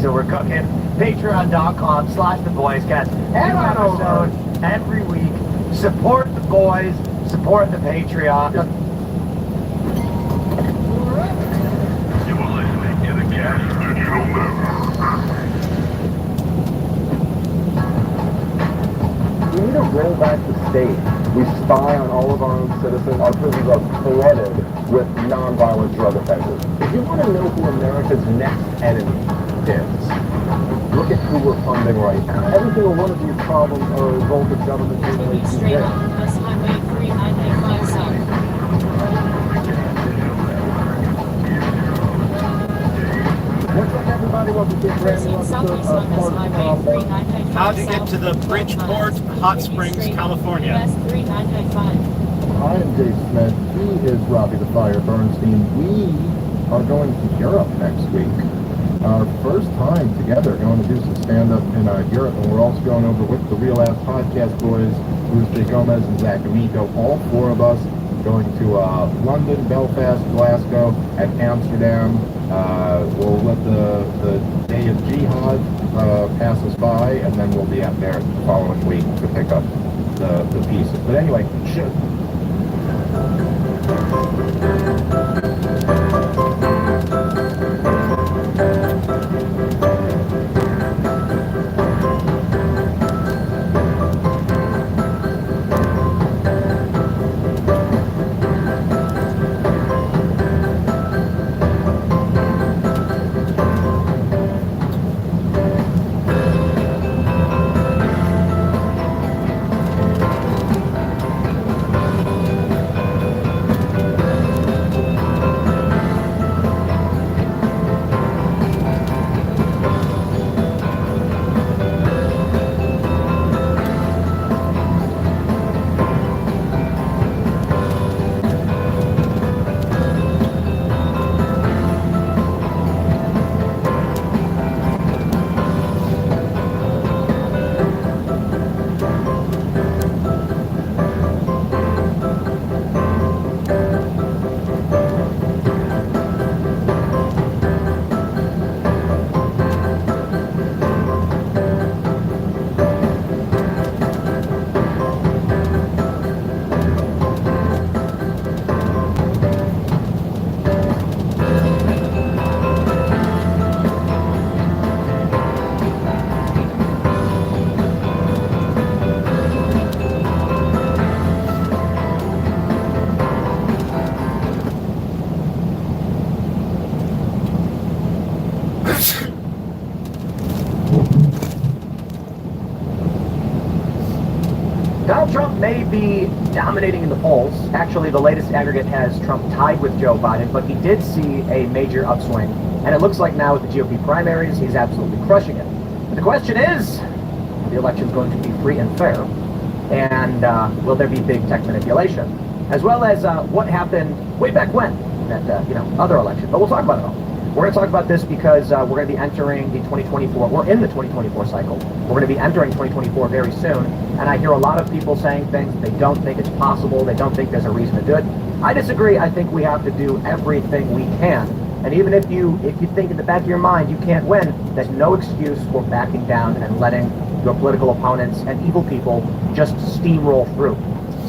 So we're cooking. Patreon.com/theboyscast. And on episode every week. Support the boys. Support the Patreon. You are listening to the Gas Digital Network. We need to roll back the state. We spy on all of our own citizens. Our prisons are flooded with nonviolent drug offenders. If you want to know who America's next enemy is, look at who we're funding right now. Every single one of these problems are a result of government being Straight on US Highway 3995 South. What's up, everybody? Welcome to a brand new episode of How to get to the Bridgeport Hot Springs, California. US 3995. I am Dave Smith. He is Robbie the Fire Bernstein. We are going to Europe next week. Our first time together going to do some stand-up in Europe, and we're also going over with the Real Ass Podcast boys, Bruce J. Gomez and Zach Amico, all four of us going to London, Belfast, Glasgow, and Amsterdam. We'll let the day of jihad pass us by, and then we'll be out there the following week to pick up the pieces. But anyway, Donald Trump may be dominating in the polls. Actually, the latest aggregate has Trump tied with Joe Biden, but he did see a major upswing. And it looks like now with the GOP primaries, he's absolutely crushing it. But the question is, the election's going to be free and fair? And will there be big tech manipulation? As well as what happened way back when, that other election. But we'll talk about it all. We're going to talk about this because we're going to be entering the 2024, we're in the 2024 cycle. We're going to be entering 2024 very soon, and I hear a lot of people saying things they don't think it's possible, they don't think there's a reason to do it. I disagree. I think we have to do everything we can. And even if you think in the back of your mind you can't win, there's no excuse for backing down and letting your political opponents and evil people just steamroll through.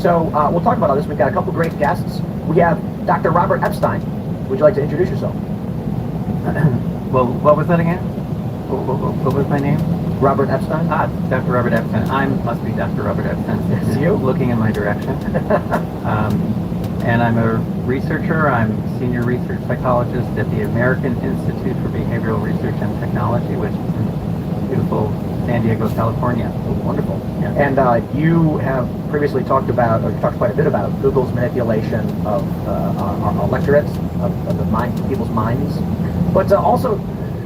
So we'll talk about all this. We've got a couple great guests. We have Dr. Robert Epstein. Would you like to introduce yourself? Well, what was that again? What was my name? Robert Epstein? Dr. Robert Epstein. I must be Dr. Robert Epstein. It's you? Looking in my direction. And I'm a researcher. I'm senior research psychologist at the American Institute for Behavioral Research and Technology, which is in beautiful San Diego, California. Oh, wonderful. Yeah. And you have previously talked about, or you talked quite a bit about Google's manipulation of our electorates, of the people's minds, but also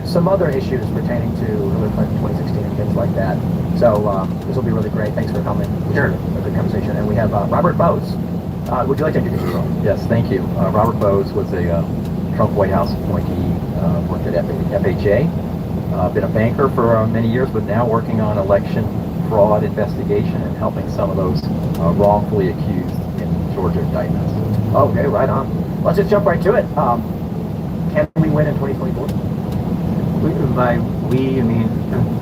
some other issues pertaining to Hillary Clinton 2016 and things like that. So this will be really great. Thanks for coming. Sure. A good conversation. And we have Robert Bose. Would you like to introduce yourself? Yes, thank you. Robert Bose was a Trump White House appointee, worked at FHA, been a banker for many years, but now working on election fraud investigation and helping some of those wrongfully accused in Georgia indictments. Okay, right on. Let's just jump right to it. Can we win in 2024? By we, you mean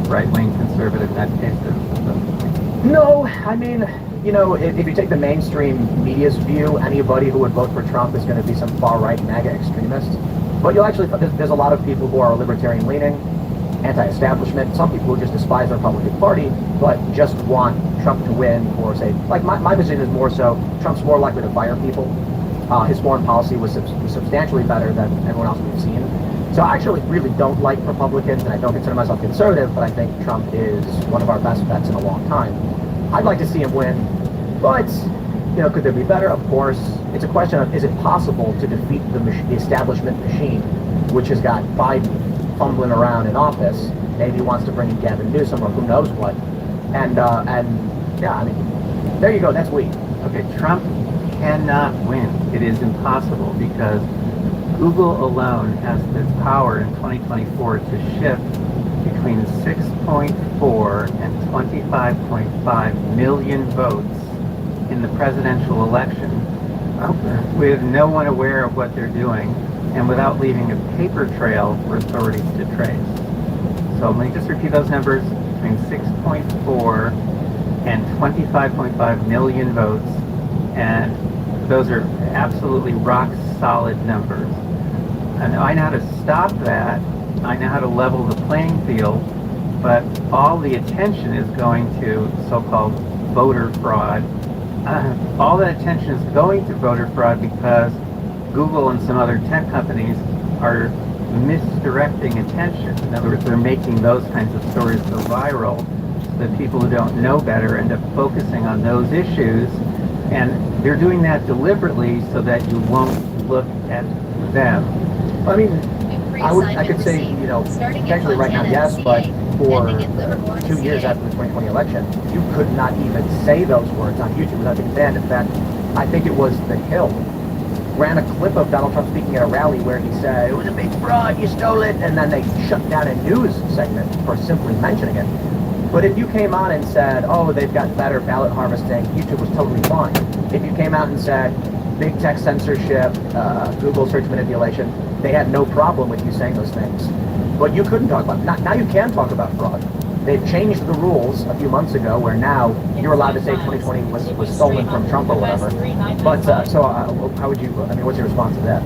right-wing conservative nutcases? No, I mean, you know, if you take the mainstream media's view, anybody who would vote for Trump is going to be some far-right MAGA extremist. But you'll actually, there's a lot of people who are libertarian-leaning, anti-establishment, some people who just despise the Republican Party, but just want Trump to win for, say, like my position is more so, Trump's more likely to fire people. His foreign policy was substantially better than everyone else we've seen. So I actually really don't like Republicans, and I don't consider myself conservative, but I think Trump is one of our best bets in a long time. I'd like to see him win, but, you know, could there be better? Of course. It's a question of, is it possible to defeat the establishment machine, which has got Biden fumbling around in office? Maybe he wants to bring in Gavin Newsom or who knows what. And yeah, I mean, there you go, that's we. Okay, Trump cannot win. It is impossible because Google alone has the power in 2024 to shift between 6.4 and 25.5 million votes in the presidential election with no one aware of what they're doing and without leaving a paper trail for authorities to trace. So let me just repeat those numbers: between 6.4 and 25.5 million votes, and those are absolutely rock solid numbers. And I know how to stop that. I know how to level the playing field, but all the attention is going to so-called voter fraud. All that attention is going to voter fraud because Google and some other tech companies are misdirecting attention. In other words, they're making those kinds of stories go viral so that people who don't know better end up focusing on those issues, and they're doing that deliberately so that you won't look at them. I mean, I could say, you know, technically right now, yes, but for 2 years after the 2020 election, you could not even say those words on YouTube without being banned. In fact, I think it was The Hill ran a clip of Donald Trump speaking at a rally where he said, it was a big fraud, you stole it, and then they shut down a news segment for simply mentioning it. But if you came on and said, oh, they've got better ballot harvesting, YouTube was totally fine. If you came out and said, big tech censorship, Google search manipulation, they had no problem with you saying those things. But you couldn't talk about it. Now you can talk about fraud. They've changed the rules a few months ago where now you're allowed to say 2020 was stolen from Trump or whatever. But, how would you, I mean, what's your response to that?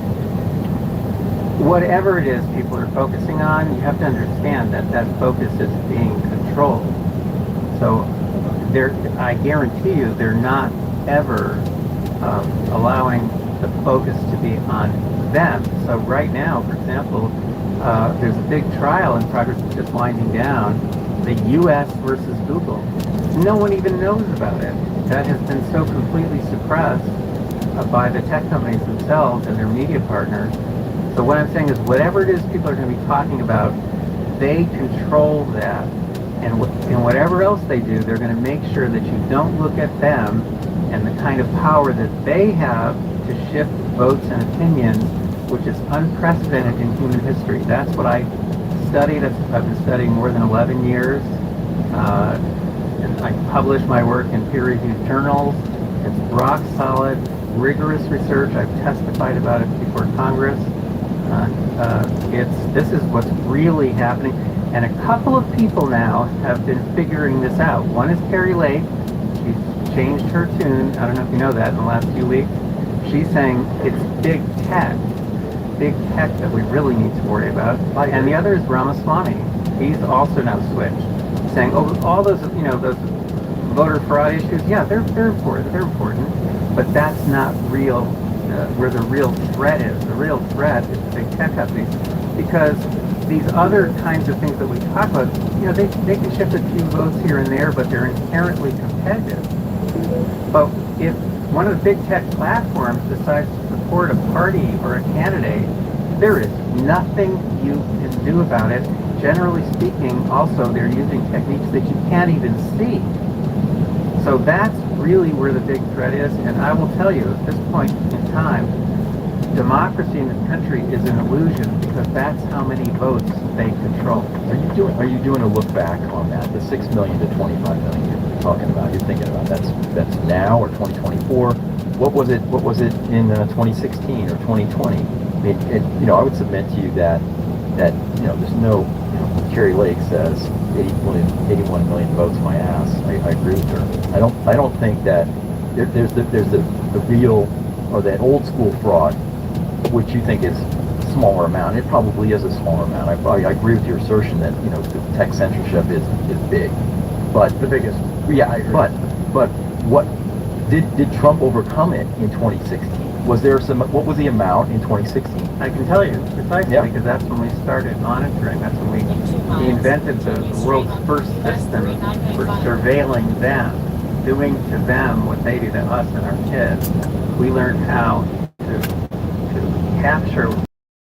Whatever it is people are focusing on, you have to understand that that focus is being controlled. So I guarantee you they're not ever allowing the focus to be on them. So right now, for example, there's a big trial in progress that's just winding down, the U.S. versus Google. No one even knows about it. That has been so completely suppressed by the tech companies themselves and their media partners. So what I'm saying is whatever it is people are going to be talking about, they control that. And whatever else they do, they're going to make sure that you don't look at them and the kind of power that they have to shift votes and opinions, which is unprecedented in human history. That's what I studied. I've been studying more than 11 years. And I publish my work in peer-reviewed journals. It's rock solid, rigorous research. I've testified about it before Congress. This is what's really happening. And a couple of people now have been figuring this out. One is Carrie Lake. She's changed her tune. I don't know if you know that in the last few weeks. She's saying it's big tech that we really need to worry about. And the other is Ramaswamy. He's also now switched, saying, oh, all those, you know, those voter fraud issues, yeah, they're important, but that's not real, where the real threat is. The real threat is the big tech companies, because these other kinds of things that we talk about, you know, they can shift a few votes here and there, but they're inherently competitive. But if one of the big tech platforms decides to support a party or a candidate, there is nothing you can do about it. Generally speaking, also, they're using techniques that you can't even see. So that's really where the big threat is, and I will tell you, at this point in time, democracy in this country is an illusion, because that's how many votes they control. Are you doing a look back on that? The 6 million to 25 million you're talking about, you're thinking about, that's now or 2024? What was it in 2016 or 2020? I mean, you know, I would submit to you that you know, there's no, you know, Carrie Lake says 81 million votes my ass. I agree with her. I don't think that there's the real or that old school fraud, which you think is a smaller amount. It probably is a smaller amount. I agree with your assertion that the tech censorship is big, but The biggest. yeah, I agree. but what did Trump overcome it in 2016? Was there what was the amount in 2016? I can tell you precisely Yeah. because that's when we started monitoring. That's when we invented the world's first system for surveilling them, doing to them what they do to us and our kids. We learned how to capture.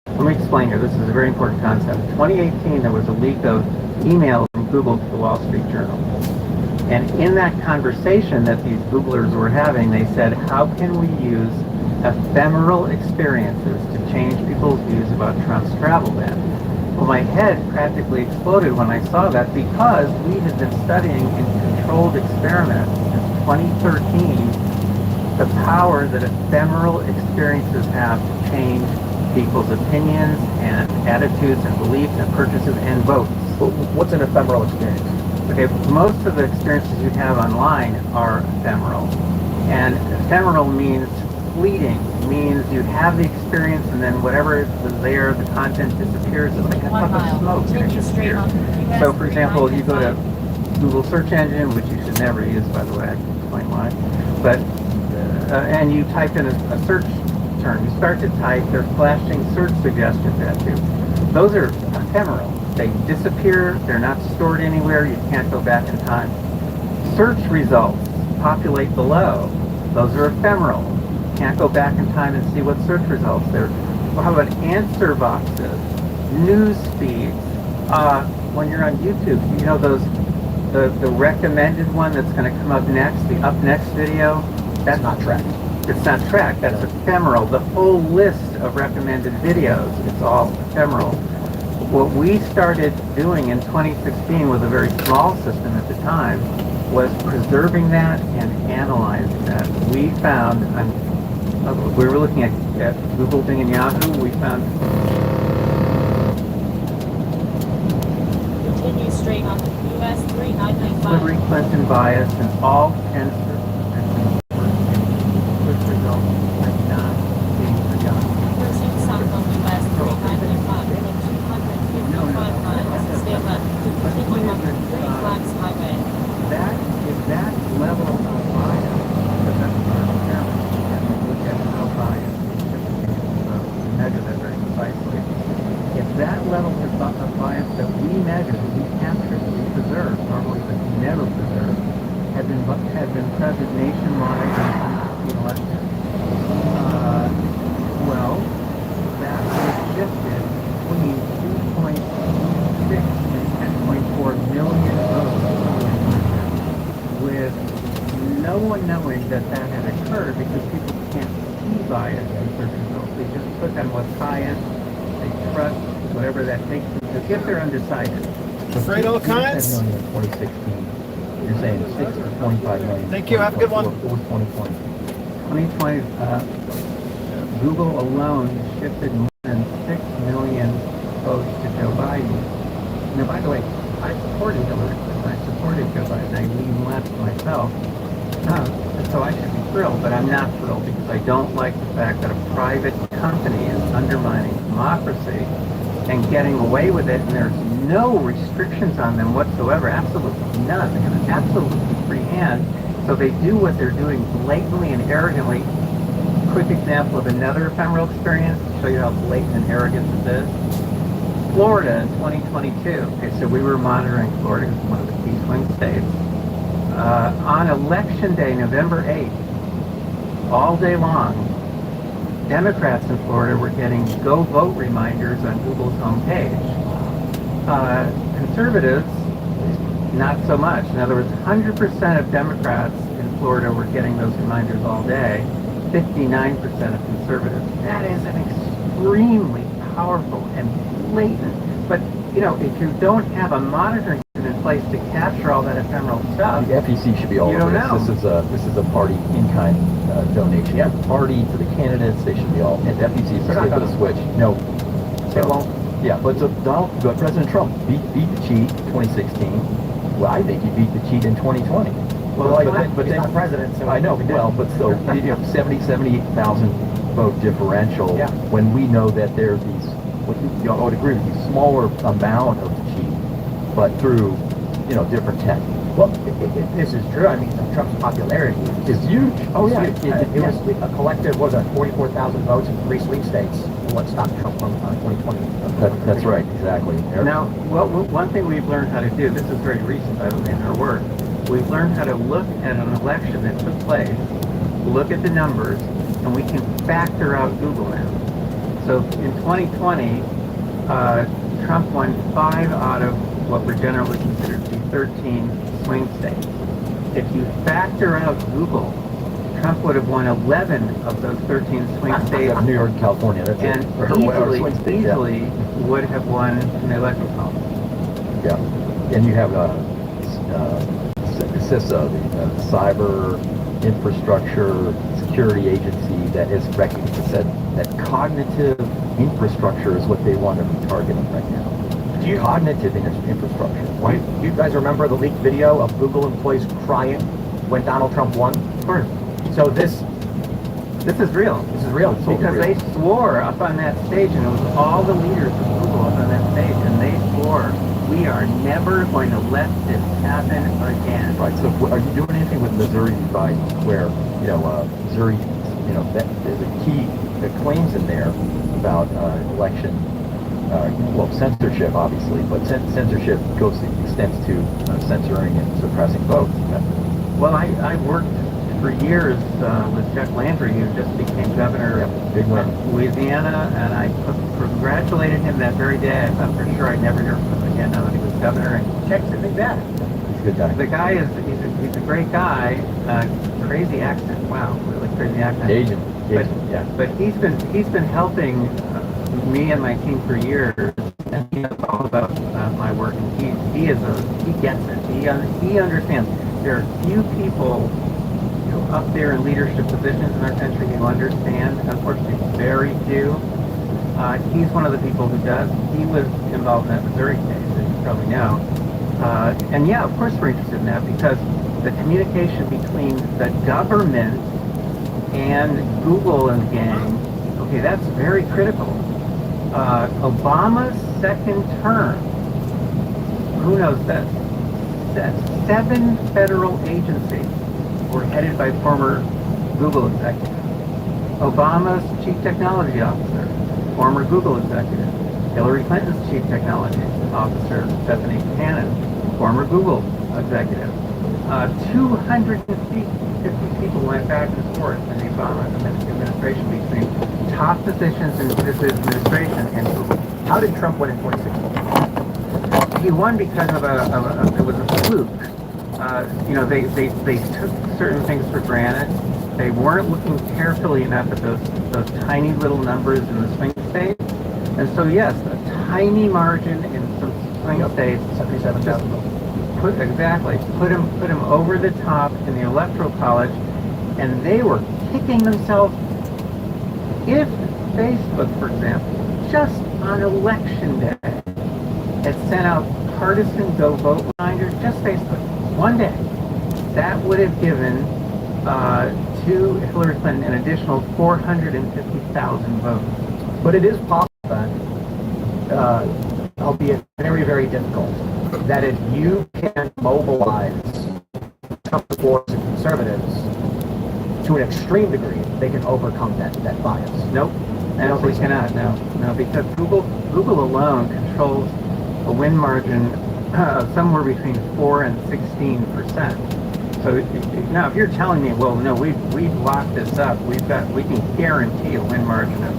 Let me explain here. This is a very important concept. In 2018, there was a leak of email from Google to the Wall Street Journal. And in that conversation that these Googlers were having, they said, how can we use ephemeral experiences to change people's views about Trump's travel ban? Well, my head practically exploded when I saw that because we had been studying in controlled experiments since 2013 the power that ephemeral experiences have to change people's opinions and attitudes and beliefs and purchases and votes. What's an ephemeral experience? Okay, most of the experiences you have online are ephemeral. And ephemeral means fleeting, means you have the experience and then whatever was there, the content disappears. It's like a 1 puff of mile. smoke and it Continue straight disappears. on US So for example, you go to 395. Google search engine, which you should never use, by the way, I can explain why. But, and you type in a search term. You start to type, they're flashing search suggestions at you. Those are ephemeral. They disappear, they're not stored anywhere, you can't go back in time. Search results populate below. Those are ephemeral. Can't go back in time and see what search results there. Well, how about answer boxes, news feeds? When you're on YouTube, you know the recommended one that's going to come up next, the up next video? That's not tracked. It's not tracked, that's ephemeral. The whole list of recommended videos, it's all ephemeral. What we started doing in 2016 with a very small system at the time was preserving that and analyzing that. We found, we were looking at Google, Bing, and Yahoo, we found Continue straight on US 3995. Hillary Clinton bias and all tends to search results are not being forgotten. Proceed south on US 3995 in 255 miles. Stay left to continue on Three Flags Highway. That level of bias, because that's our challenge, and we look at how bias is to measure that very precisely. If that level of bias that we measure, that we capture, that we preserve, normally that we never preserve, had been present nationwide in the election, well, that was shifted between 2.6 and 10.4 million votes with no one knowing that that had occurred because people can't see bias in search results. They just click on what's highest, they trust whatever that takes them to, if they're undecided. Fredo Kines? 10 million in 2016. You're saying 6 to 25 million. Thank you. Have a good one. What was 2020? 2020, Google alone shifted more than 6 million votes to Joe Biden. Now, by the way, I supported Hillary Clinton. I supported Joe Biden. I lean left myself. So I should be thrilled, but I'm not thrilled because I don't like the fact that a private company is undermining democracy and getting away with it, and there's no restrictions on them whatsoever, absolutely none. They have an absolutely free hand, so they do what they're doing blatantly and arrogantly. Quick example of another ephemeral experience to show you how blatant and arrogant this is. Florida in 2022. Okay, so we were monitoring Florida as one of the key swing states. On election day, November 8th, all day long, Democrats in Florida were getting go vote reminders on Google's homepage. Conservatives, not so much. In other words, 100% of Democrats in Florida were getting those reminders all day, 59% of conservatives. That is an extremely powerful and blatant, but you know, if you don't have a monitoring system in place to capture all that ephemeral stuff, The FEC should be all You over don't this. know. This is a party in-kind donation. Yeah. To the party, to the candidates, they should be all. And the FEC is They're not going to gonna- switch. No. they won't. Yeah, but but President Trump beat the cheat 2016. Well, I think he beat the cheat in 2020. Well, but he's then not president, so I know, well, but still, 78,000 vote differential. Yeah. When we know that there are these, I would agree with you, smaller amount of cheat, but through, different tech. Well, this is true. I mean, Trump's popularity It's huge. Oh yeah, It was a collective, was it 44,000 votes in 3 states? What stopped Trump from 2020? That's right, exactly. Now, one thing we've learned how to do, this is very recent, by the way, in our work, we've learned how to look at an election that took place, look at the numbers, and we can factor out Google now. So in 2020, Trump won 5 out of what were generally considered to be 13 swing states. If you factor out Google, Trump would have won 11 of those 13 swing states. New York and California, that's And it. Or swing states, yeah. easily would have won in the electoral college. Yeah, and you have CISA, the Cyber Infrastructure Security Agency, that has said that cognitive infrastructure is what they want to be targeting right now. Cognitive infrastructure. Do you guys remember the leaked video of Google employees crying when Donald Trump won? Of course. So this is real. This is real. Because they swore up on that stage, and it was all the leaders of Google up on that stage, and they swore, we are never going to let this happen again. Right. So, are you doing anything with Missouri Biden, where Missouri, that there's a key claims in there about election, censorship, obviously, but censorship extends to censoring and suppressing votes. Well, I worked for years with Chuck Landry, who just became governor Big win. of Louisiana, and I congratulated him that very day. I thought for sure I'd never hear from him again now that he was governor, and checked it big that. He's a good guy. The guy he's a great guy, crazy accent, wow, really crazy accent. Asian, yeah. But he's been helping me and my team for years, and he knows all about my work, and he gets it. He understands. There are few people up there in leadership positions in our country who understand. Unfortunately, very few. He's one of the people who does. He was involved in that Missouri case, as you probably know. And yeah, of course we're interested in that, because the communication between the government and Google and the gang, okay, that's very critical. Obama's second term, who knows this, that 7 federal agencies were headed by former Google executives. Obama's chief technology officer, former Google executive. Hillary Clinton's chief technology officer, Stephanie Bannon, former Google executive. 250 people went back and forth in the Obama administration between top positions in this administration and Google. How did Trump win in 2016? He won because of it was a fluke. They took certain things for granted. They weren't looking carefully enough at those tiny little numbers in the swing states. And so yes, a tiny margin in some swing states, 77,000 votes. put him over the top in the electoral college, and they were kicking themselves. If Facebook, for example, just on election day, had sent out partisan go vote reminders, just Facebook, one day, that would have given to Hillary Clinton an additional 450,000 votes. But it is possible then, albeit very, very difficult, that if you can mobilize Trump supporters and conservatives to an extreme degree, they can overcome that bias. Nope, absolutely cannot. No, because Google alone controls a win margin of somewhere between 4 and 16%. So now, if you're telling me, well, no, we've locked this up, we can guarantee a win margin of,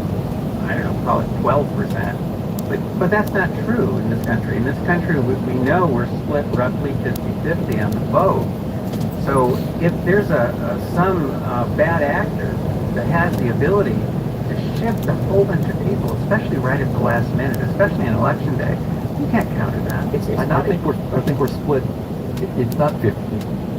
I don't know, call it 12%. But that's not true in this country. In this country, we know we're split roughly 50-50 on the vote. So if there's some bad actor that has the ability to shift a whole bunch of people, especially right at the last minute, especially on election day, you can't counter that. I think we're split. It's not 50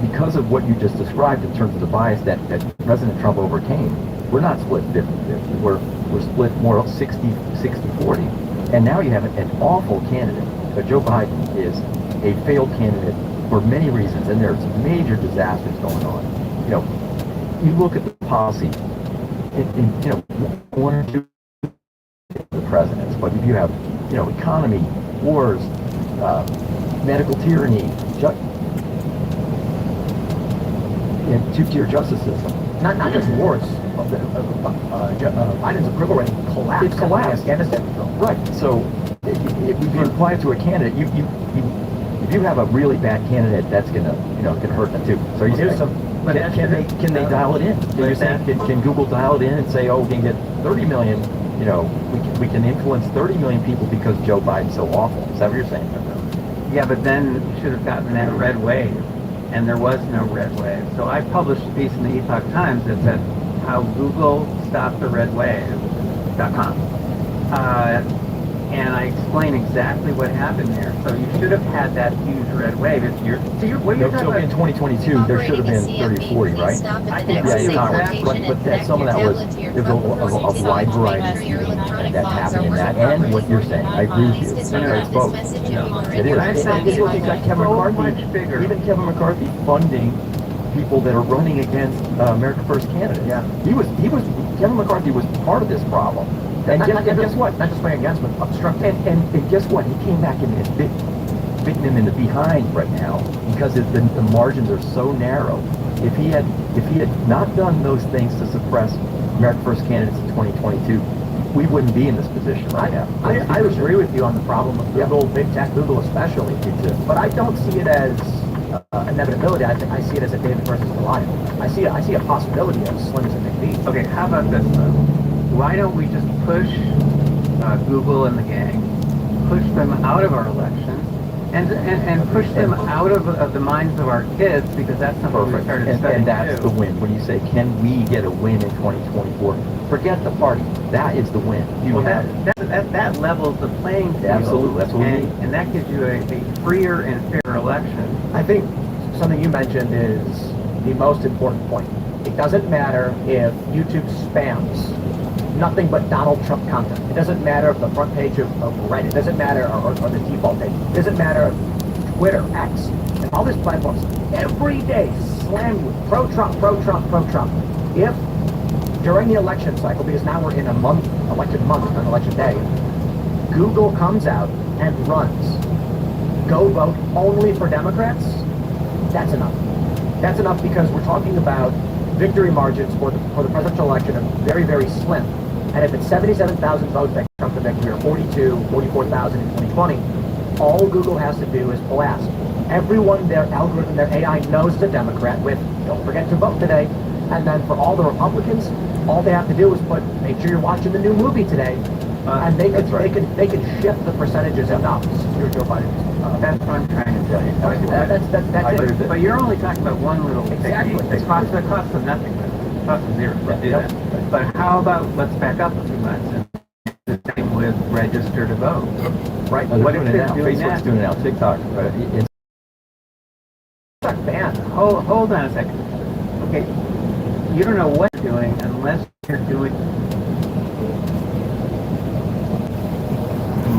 because of what you just described in terms of the bias that President Trump overcame. We're not split 50-50. We're split more 60-40. And now you have an awful candidate. Joe Biden is a failed candidate for many reasons, and there's major disasters going on. You know, you look at the policy, you know, one or two the presidents, but if you have, you know, economy, wars, medical tyranny, and two-tier justice system. Not just wars. Biden's approval rating collapsed. It's collapsed. Afghanistan. Right. So if you apply it to a candidate, if you have a really bad candidate, that's gonna can hurt them too. So you Here's some. can they dial it in? Can you say can Google dial it in and say, oh, we can get 30 million? You know, we can influence 30 million people because Joe Biden's so awful. Is that what you're saying? Yeah, but then you should have gotten that red wave, and there was no red wave. So I published a piece in the Epoch Times that said how Google stopped the red wave.com. And I explain exactly what happened there. So you should have had that huge red wave. If you're, so you're, what you're talking So in about, 2022, there should have been 30 or 40, right? I think Yeah, that's in Congress. exactly. But that, some of that was a wide variety that happened in that. And what you're saying, I agree with you. It's both. It is. I think It was like Kevin so McCarthy, much bigger. even Kevin McCarthy funding people that are running against America First candidates. Yeah. Kevin McCarthy was part of this problem. And guess what? Not just playing against, but obstructing. And guess what? He came back and is bitten him in the behind right now because the margins are so narrow. If he had not done those things to suppress America First candidates in 2022, we wouldn't be in this position right now. I agree with you on the problem of Google, big tech, Google especially. But I don't see it as inevitability. I see it as a David versus Goliath. I see a possibility as slim as it may be. Okay, how about this though? Why don't we just push Google and the gang, push them out of our elections, and push them out of the minds of our kids, because that's something we started studying and that's too. the win. When you say, can we get a win in 2024? Forget the party. That is the win. Well, that levels the playing field. Absolutely, that's what we need. And that gives you a freer and fairer election. I think something you mentioned is the most important point. It doesn't matter if YouTube spams nothing but Donald Trump content. It doesn't matter if the front page of Reddit. It doesn't matter, or the default page. It doesn't matter if Twitter, X, and all these platforms every day slam you, pro-Trump, pro-Trump, pro-Trump. If during the election cycle, because now we're in election month on election day, Google comes out and runs, go vote only for Democrats, that's enough. That's enough, because we're talking about victory margins for the presidential election are very, very slim. And if it's 77,000 votes that Trump the victory, or 44,000 in 2020, all Google has to do is blast everyone, their algorithm, their AI knows is a Democrat with, don't forget to vote today. And then for all the Republicans, all they have to do is make sure you're watching the new movie today. And they could shift the percentages enough to secure Joe Biden. That's what I'm trying to tell you. That's it. But you're only talking about one little Exactly. It costs them nothing. It costs them zero to do that. But how about, let's back up a few months and the same with register to vote. Right. What if doing it they're now? doing Facebook's that? doing it now. TikTok. It's Banned. Hold on a second. Okay, you don't know what you're doing unless you're doing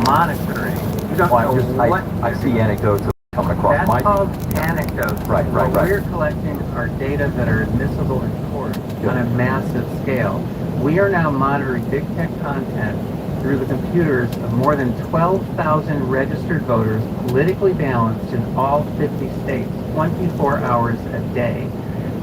monitoring. You don't know what I see anecdotes coming across That's my called anecdotes. Right. What we're collecting are data that are admissible in court on a massive scale. We are now monitoring big tech content through the computers of more than 12,000 registered voters, politically balanced in all 50 states, 24 hours a day.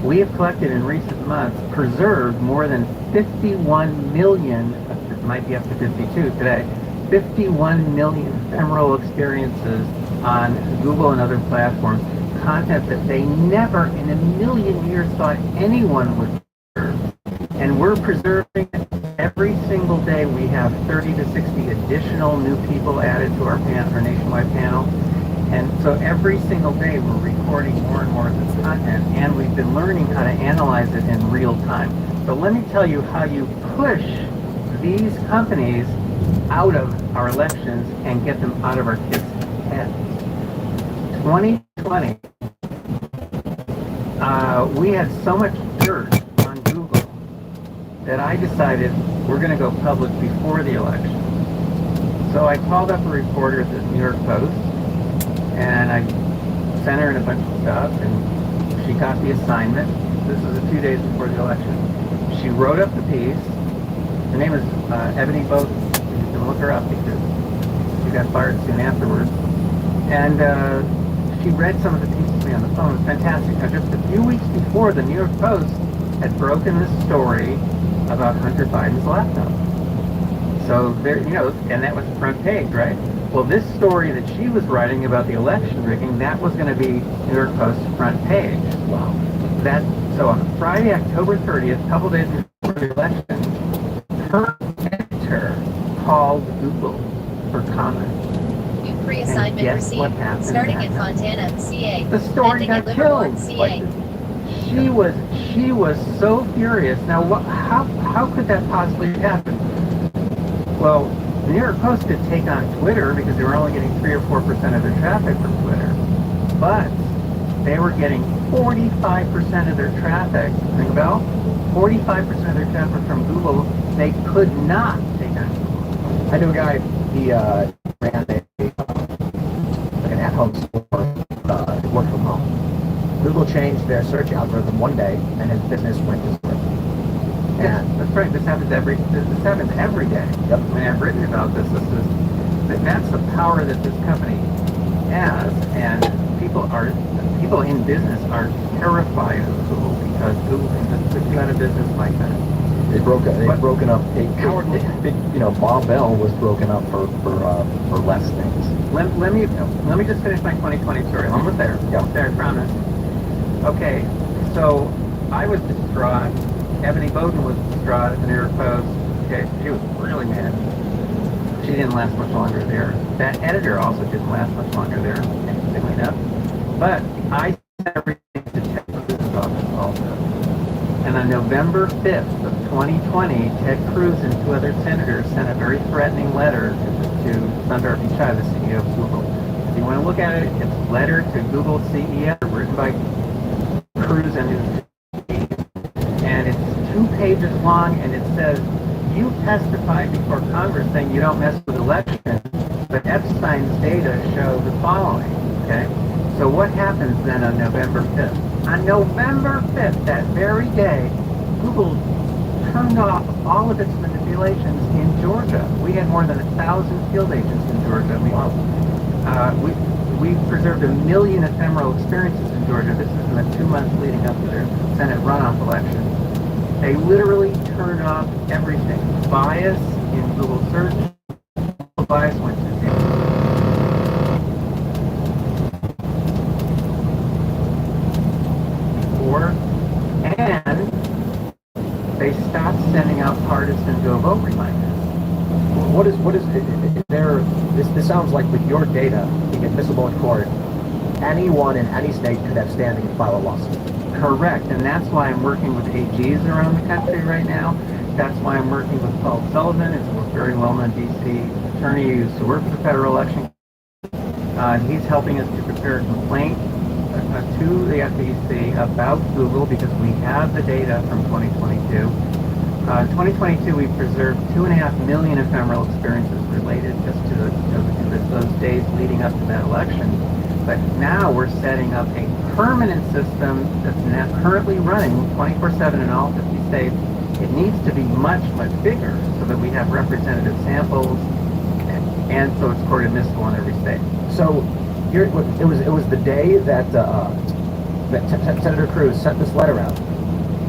We have collected in recent months, preserved more than 51 million, it might be up to 52 today, 51 million ephemeral experiences on Google and other platforms, content that they never in a million years thought anyone would preserve. And we're preserving it every single day. We have 30 to 60 additional new people added to our nationwide panel. And so every single day we're recording more and more of this content, and we've been learning how to analyze it in real time. So let me tell you how you push these companies out of our elections and get them out of our kids' heads. 2020, we had so much dirt on Google that I decided we're going to go public before the election. So I called up a reporter at the New York Post, and I sent her in a bunch of stuff, and she got the assignment. This was a few days before the election. She wrote up the piece. Her name is Ebony Bowden. You can look her up because she got fired soon afterwards. And she read some of the pieces to me on the phone. It was fantastic. Now, just a few weeks before, the New York Post had broken this story about Hunter Biden's laptop. So there, you know, and that was the front page, right? Well, this story that she was writing about the election rigging, that was going to be New York Post's front page. Wow. So on Friday, October 30th, a couple days before the election, her editor called Google for comment. New And pre-assignment guess what received. happened Starting that in night? Fontana, CA. The story Ending got at Livermore, killed. CA. She was so furious. Now, how could that possibly happen? Well, the New York Post could take on Twitter because they were only getting 3 or 4% of their traffic from Twitter, but they were getting 45% of their traffic. Think about 45% of their traffic from Google. They could not take on Google. I knew a guy, he ran like an at-home store, worked from home. Google changed their search algorithm one day, and his business went to zero. Yeah, And that's right. This happens every day. Yep. I mean, I've written about this. That's the power that this company has, and people in business are terrified of Google because Google can just put you out of business like that. They've broken up. Cowardly. You know, Bob Bell was broken up for less things. Let me just finish my 2020 story. I'm almost there. Yeah. There, I promise. Okay, so I was distraught. Ebony Bowden was distraught at the New York Post. Okay, she was really mad. She didn't last much longer there. That editor also didn't last much longer there, interestingly enough. But I sent everything to Ted Cruz's office also. And on November 5th of 2020, Ted Cruz and 2 other senators sent a very threatening letter to Sundar Pichai, the CEO of Google. If you want to look at it, it's a letter to Google CEO written by Cruz and his team. And it's 2 pages long, and it says, you testified before Congress saying you don't mess with elections, but Epstein's data show the following, okay? So what happens then on November 5th? On November 5th, that very day, Google turned off all of its manipulations in Georgia. We had more than 1,000 field agents in Georgia. We preserved 1 million ephemeral experiences in Georgia. This is in the 2 months leading up to their Senate runoff election. They literally turned off everything. Bias in Google search, bias went to zero. And they stopped sending out partisan go vote reminders. what is there? This sounds like with your data being admissible in court, anyone in any state could have standing and file a lawsuit. Correct, and that's why I'm working with AGs around the country right now. That's why I'm working with Paul Sullivan, who's a very well-known DC attorney who used to work for the federal election. He's helping us to prepare a complaint to the FEC about Google because we have the data from 2022. 2022, we preserved 2.5 million ephemeral experiences related just to those days leading up to that election. But now we're setting up a permanent system that's now currently running 24/7 in all 50 states. It needs to be much, much bigger so that we have representative samples, and so it's court admissible in every state. So here, it was the day that Senator Cruz sent this letter out.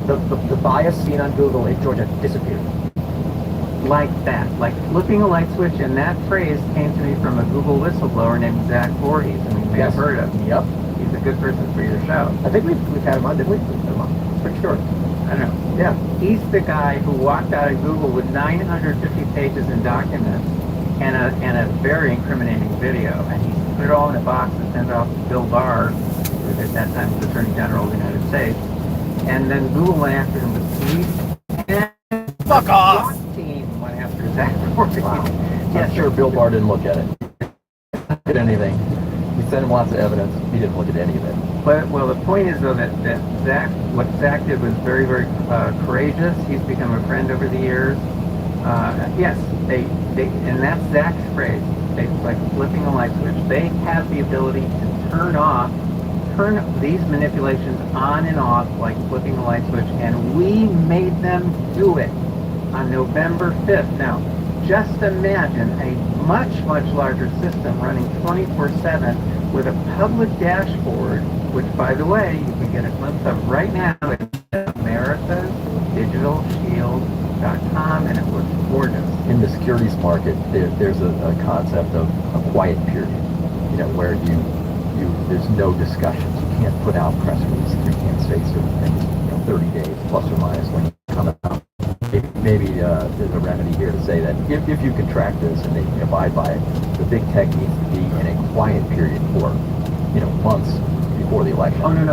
The bias seen on Google in Georgia disappeared. Like that, like flipping a light switch, and that phrase came to me from a Google whistleblower named Zach Voorhees. I mean, you may have heard of him. Yep. He's a good person for your show. I think we've had him on, didn't we? We've had him on. Pretty sure. I don't know. Yeah. He's the guy who walked out of Google with 950 pages in documents and a very incriminating video, and he put it all in a box and sent it off to Bill Barr, who at that time was Attorney General of the United States. And then Google went after him with police and Fuck off! SWAT team went after Zach Voorhees. Wow. Yes, I'm sure Bill Barr didn't look at it. Did anything. He sent him lots of evidence. He didn't look at any of it. But, well, the point is, though, that what Zach did was very, very courageous. He's become a friend over the years. Yes, and that's Zach's phrase. They like flipping a light switch. They have the ability to turn these manipulations on and off like flipping a light switch, and we made them do it on November 5th. Now, just imagine a much, much larger system running 24/7 with a public dashboard, which, by the way, you can get a glimpse of right now at americasdigitalshield.com, and it looks gorgeous. In the securities market, there's a concept of a quiet period, you know, where there's no discussions. You can't put out press releases. You can't say certain things, you know, 30 days plus or minus when you come out. Maybe there's a remedy here to say that if you contract this and they abide by it, the big tech needs to be in a quiet period for, you know, months before the election. Oh, no, no.